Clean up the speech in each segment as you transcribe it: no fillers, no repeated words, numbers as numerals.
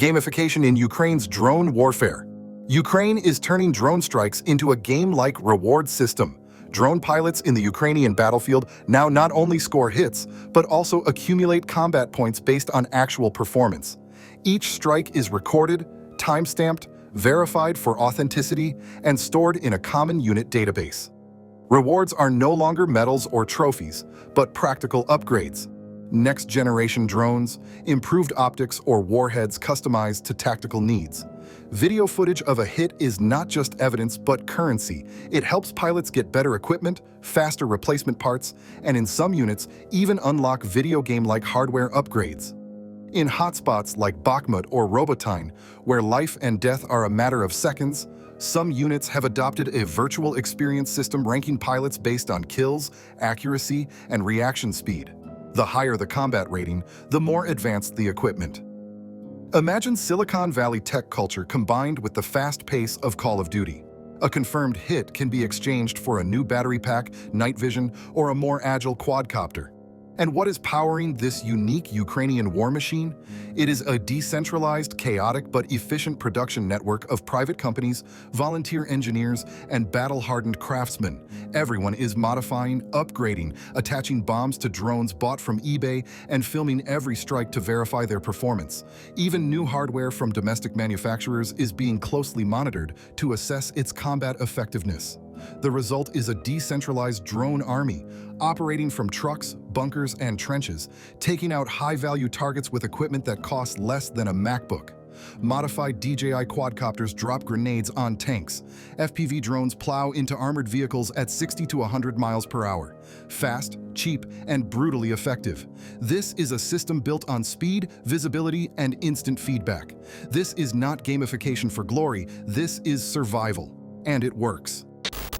Gamification in Ukraine's drone warfare. Ukraine is turning drone strikes into a game-like reward system. Drone pilots in the Ukrainian battlefield now not only score hits, but also accumulate combat points based on actual performance. Each strike is recorded, time-stamped, verified for authenticity, and stored in a common unit database. Rewards are no longer medals or trophies, but practical upgrades. Next-generation drones, improved optics or warheads customized to tactical needs. Video footage of a hit is not just evidence but currency. It helps pilots get better equipment, faster replacement parts, and in some units, even unlock video game-like hardware upgrades. In hotspots like Bakhmut or Robotyne, where life and death are a matter of seconds, some units have adopted a virtual experience system ranking pilots based on kills, accuracy, and reaction speed. The higher the combat rating, the more advanced the equipment. Imagine Silicon Valley tech culture combined with the fast pace of Call of Duty. A confirmed hit can be exchanged for a new battery pack, night vision, or a more agile quadcopter. And what is powering this unique Ukrainian war machine? It is a decentralized, chaotic, but efficient production network of private companies, volunteer engineers, and battle-hardened craftsmen. Everyone is modifying, upgrading, attaching bombs to drones bought from eBay, and filming every strike to verify their performance. Even new hardware from domestic manufacturers is being closely monitored to assess its combat effectiveness. The result is a decentralized drone army, operating from trucks, bunkers, and trenches, taking out high-value targets with equipment that costs less than a MacBook. Modified DJI quadcopters drop grenades on tanks. FPV drones plow into armored vehicles at 60 to 100 miles per hour. Fast, cheap, and brutally effective. This is a system built on speed, visibility, and instant feedback. This is not gamification for glory, this is survival. And it works.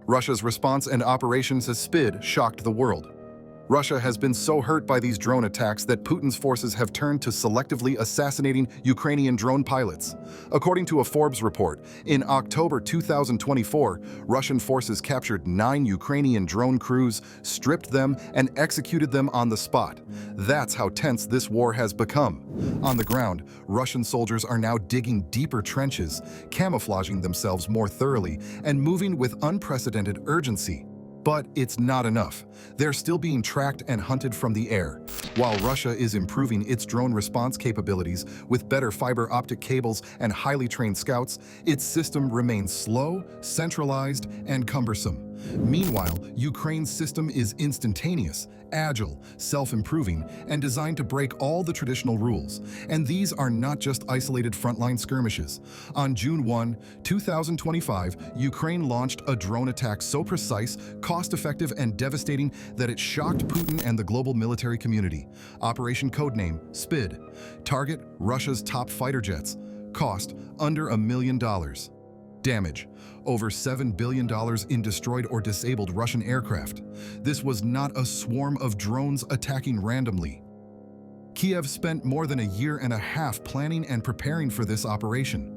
Russia's response and operations as SPID shocked the world. Russia has been so hurt by these drone attacks that Putin's forces have turned to selectively assassinating Ukrainian drone pilots. According to a Forbes report, in October 2024, Russian forces captured 9 Ukrainian drone crews, stripped them, and executed them on the spot. That's how tense this war has become. On the ground, Russian soldiers are now digging deeper trenches, camouflaging themselves more thoroughly, and moving with unprecedented urgency. But it's not enough. They're still being tracked and hunted from the air. While Russia is improving its drone response capabilities with better fiber optic cables and highly trained scouts, its system remains slow, centralized, and cumbersome. Meanwhile, Ukraine's system is instantaneous, agile, self-improving, and designed to break all the traditional rules. And these are not just isolated frontline skirmishes. On June 1, 2025, Ukraine launched a drone attack so precise, cost-effective, and devastating that it shocked Putin and the global military community. Operation Codename SPID. Target: Russia's top fighter jets. Cost: under $1 million. Damage: over $7 billion in destroyed or disabled Russian aircraft. This was not a swarm of drones attacking randomly. Kiev spent more than a year and a half planning and preparing for this operation.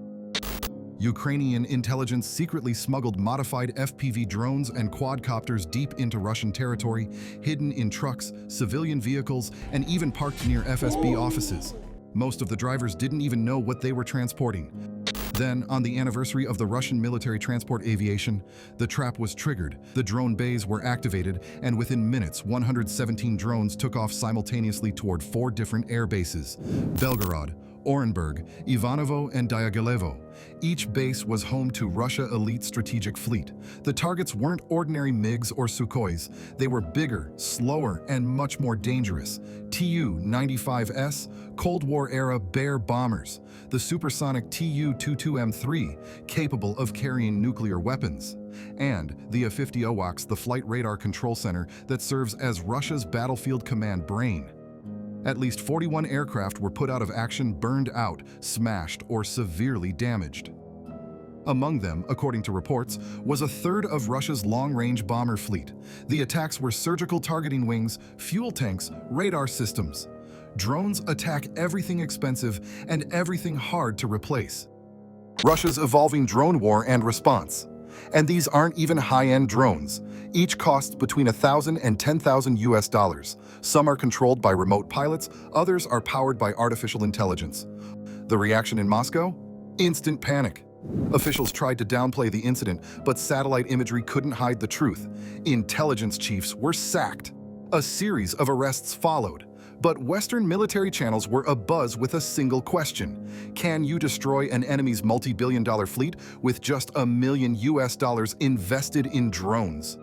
Ukrainian intelligence secretly smuggled modified FPV drones and quadcopters deep into Russian territory, hidden in trucks, civilian vehicles, and even parked near FSB offices. Most of the drivers didn't even know what they were transporting. Then, on the anniversary of the Russian military transport aviation, the trap was triggered, the drone bays were activated, and within minutes, 117 drones took off simultaneously toward 4 different air bases: Belgorod, Orenburg, Ivanovo, and Dyagilevo. Each base was home to Russia elite strategic fleet. The targets weren't ordinary MiGs or Sukhois. They were bigger, slower, and much more dangerous. Tu-95S, Cold War-era Bear bombers. The supersonic Tu-22M3, capable of carrying nuclear weapons. And the A-50 AWACS, the flight radar control center that serves as Russia's battlefield command brain. At least 41 aircraft were put out of action, burned out, smashed, or severely damaged. Among them, according to reports, was a third of Russia's long-range bomber fleet. The attacks were surgical targeting wings, fuel tanks, radar systems. Drones attack everything expensive and everything hard to replace. Russia's evolving drone war and response. And these aren't even high-end drones. Each costs between $1,000 and $10,000 US. Some are controlled by remote pilots, others are powered by artificial intelligence. The reaction in Moscow? Instant panic. Officials tried to downplay the incident, but satellite imagery couldn't hide the truth. Intelligence chiefs were sacked. A series of arrests followed, but Western military channels were abuzz with a single question. Can you destroy an enemy's multi-billion-dollar fleet with just $1 million invested in drones?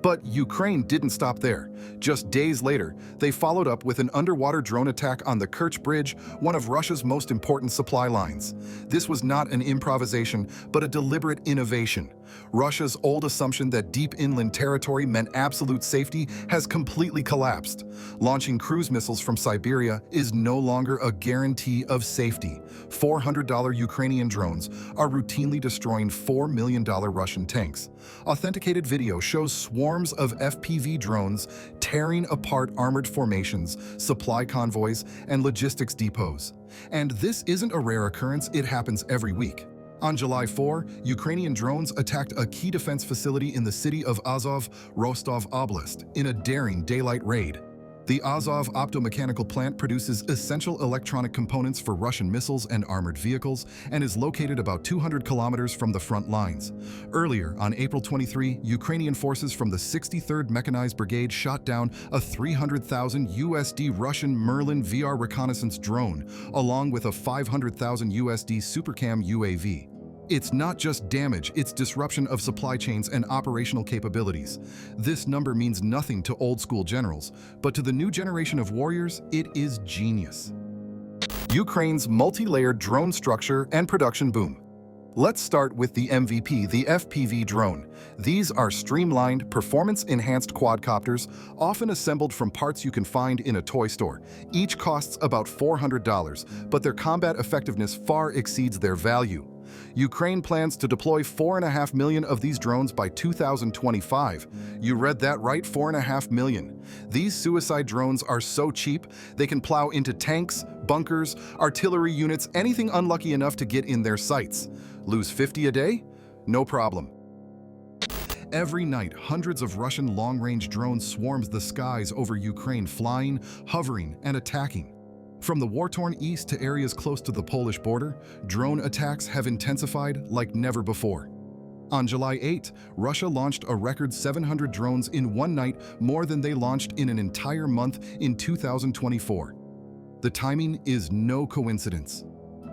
But Ukraine didn't stop there. Just days later, they followed up with an underwater drone attack on the Kerch Bridge, one of Russia's most important supply lines. This was not an improvisation, but a deliberate innovation. Russia's old assumption that deep inland territory meant absolute safety has completely collapsed. Launching cruise missiles from Siberia is no longer a guarantee of safety. $400 Ukrainian drones are routinely destroying $4 million Russian tanks. Authenticated video shows swarms of FPV drones tearing apart armored formations, supply convoys, and logistics depots. And this isn't a rare occurrence, it happens every week. On July 4, Ukrainian drones attacked a key defense facility in the city of Azov, Rostov Oblast, in a daring daylight raid. The Azov optomechanical plant produces essential electronic components for Russian missiles and armored vehicles and is located about 200 kilometers from the front lines. Earlier, on April 23, Ukrainian forces from the 63rd Mechanized Brigade shot down a $300,000 Russian Merlin VR reconnaissance drone, along with a $500,000 Supercam UAV. It's not just damage, it's disruption of supply chains and operational capabilities. This number means nothing to old-school generals, but to the new generation of warriors, it is genius. Ukraine's multi-layered drone structure and production boom. Let's start with the MVP, the FPV drone. These are streamlined, performance-enhanced quadcopters, often assembled from parts you can find in a toy store. Each costs about $400, but their combat effectiveness far exceeds their value. Ukraine plans to deploy 4.5 million of these drones by 2025. You read that right, 4.5 million. These suicide drones are so cheap, they can plow into tanks, bunkers, artillery units, anything unlucky enough to get in their sights. Lose 50 a day? No problem. Every night, hundreds of Russian long-range drones swarms the skies over Ukraine, flying, hovering, and attacking. From the war-torn east to areas close to the Polish border, drone attacks have intensified like never before. On July 8, Russia launched a record 700 drones in one night, more than they launched in an entire month in 2024. The timing is no coincidence.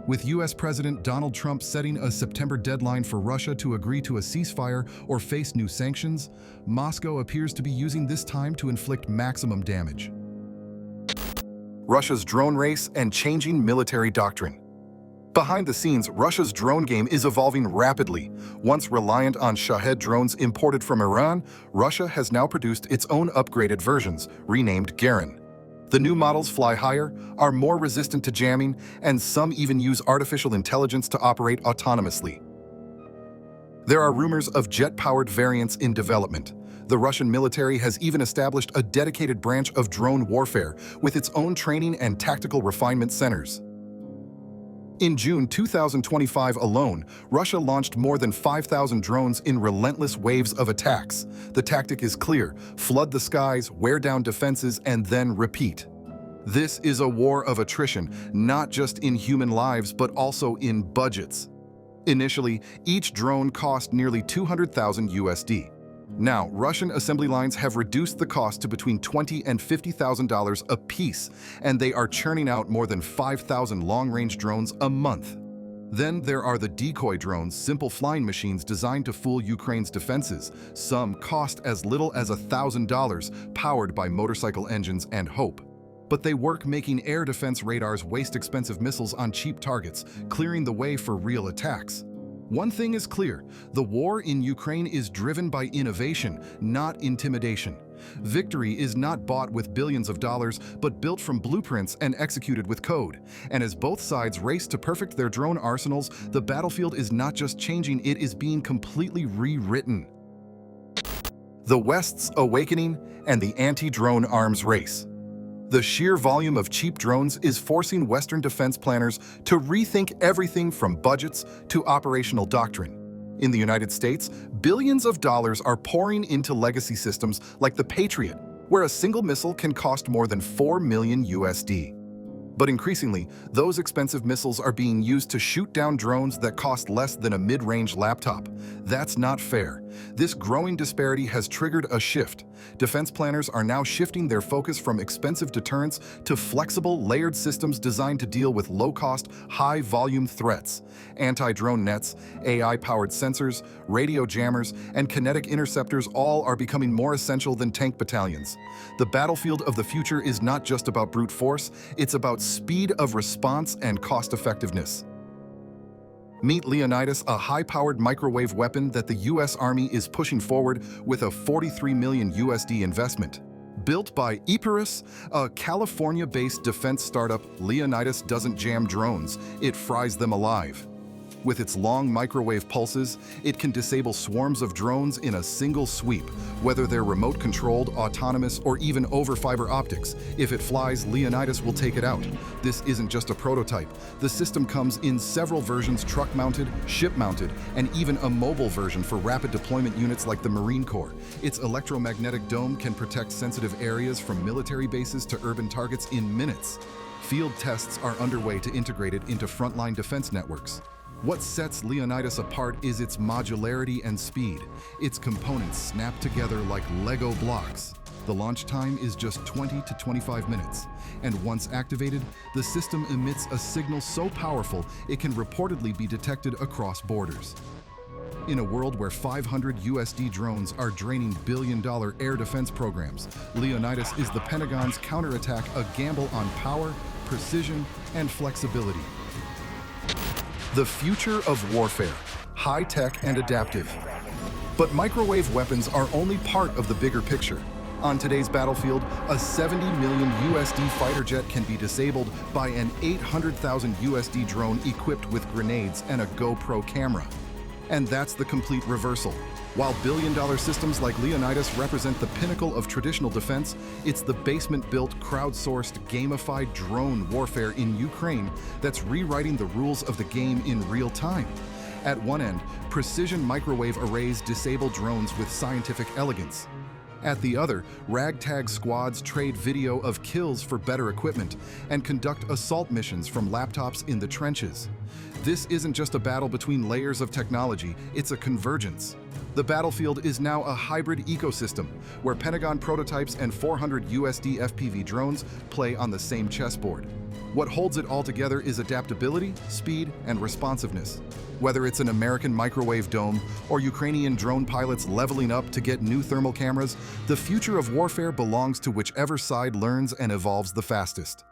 With US President Donald Trump setting a September deadline for Russia to agree to a ceasefire or face new sanctions, Moscow appears to be using this time to inflict maximum damage. Russia's drone race and changing military doctrine. Behind the scenes, Russia's drone game is evolving rapidly. Once reliant on Shahed drones imported from Iran, Russia has now produced its own upgraded versions, renamed Garin. The new models fly higher, are more resistant to jamming, and some even use artificial intelligence to operate autonomously. There are rumors of jet-powered variants in development. The Russian military has even established a dedicated branch of drone warfare with its own training and tactical refinement centers. In June 2025 alone, Russia launched more than 5,000 drones in relentless waves of attacks. The tactic is clear: flood the skies, wear down defenses, and then repeat. This is a war of attrition, not just in human lives, but also in budgets. Initially, each drone cost nearly $200,000. Now, Russian assembly lines have reduced the cost to between $20,000 and $50,000 a piece, and they are churning out more than 5,000 long-range drones a month. Then there are the decoy drones, simple flying machines designed to fool Ukraine's defenses. Some cost as little as $1,000, powered by motorcycle engines and hope. But they work, making air defense radars waste expensive missiles on cheap targets, clearing the way for real attacks. One thing is clear: the war in Ukraine is driven by innovation, not intimidation. Victory is not bought with billions of dollars, but built from blueprints and executed with code. And as both sides race to perfect their drone arsenals, the battlefield is not just changing, it is being completely rewritten. The West's awakening and the anti-drone arms race. The sheer volume of cheap drones is forcing Western defense planners to rethink everything from budgets to operational doctrine. In the United States, billions of dollars are pouring into legacy systems like the Patriot, where a single missile can cost more than $4 million. But increasingly, those expensive missiles are being used to shoot down drones that cost less than a mid-range laptop. That's not fair. This growing disparity has triggered a shift. Defense planners are now shifting their focus from expensive deterrence to flexible, layered systems designed to deal with low-cost, high-volume threats. Anti-drone nets, AI-powered sensors, radio jammers, and kinetic interceptors all are becoming more essential than tank battalions. The battlefield of the future is not just about brute force, it's about speed of response and cost-effectiveness. Meet Leonidas, a high-powered microwave weapon that the U.S. Army is pushing forward with a $43 million investment. Built by Epirus, a California-based defense startup, Leonidas doesn't jam drones, it fries them alive. With its long microwave pulses, it can disable swarms of drones in a single sweep, whether they're remote-controlled, autonomous, or even over fiber optics. If it flies, Leonidas will take it out. This isn't just a prototype. The system comes in several versions: truck-mounted, ship-mounted, and even a mobile version for rapid deployment units like the Marine Corps. Its electromagnetic dome can protect sensitive areas from military bases to urban targets in minutes. Field tests are underway to integrate it into frontline defense networks. What sets Leonidas apart is its modularity and speed. Its components snap together like Lego blocks. The launch time is just 20 to 25 minutes, and once activated, the system emits a signal so powerful it can reportedly be detected across borders. In a world where 500 USD drones are draining billion-dollar air defense programs, Leonidas is the Pentagon's counterattack, a gamble on power, precision, and flexibility. The future of warfare, high-tech and adaptive. But microwave weapons are only part of the bigger picture. On today's battlefield, a 70 million USD fighter jet can be disabled by an 800,000 USD drone equipped with grenades and a GoPro camera. And that's the complete reversal. While billion-dollar systems like Leonidas represent the pinnacle of traditional defense, it's the basement-built, crowdsourced, gamified drone warfare in Ukraine that's rewriting the rules of the game in real time. At one end, precision microwave arrays disable drones with scientific elegance. At the other, ragtag squads trade video of kills for better equipment and conduct assault missions from laptops in the trenches. This isn't just a battle between layers of technology, it's a convergence. The battlefield is now a hybrid ecosystem, where Pentagon prototypes and 400 USD FPV drones play on the same chessboard. What holds it all together is adaptability, speed, and responsiveness. Whether it's an American microwave dome or Ukrainian drone pilots leveling up to get new thermal cameras, the future of warfare belongs to whichever side learns and evolves the fastest.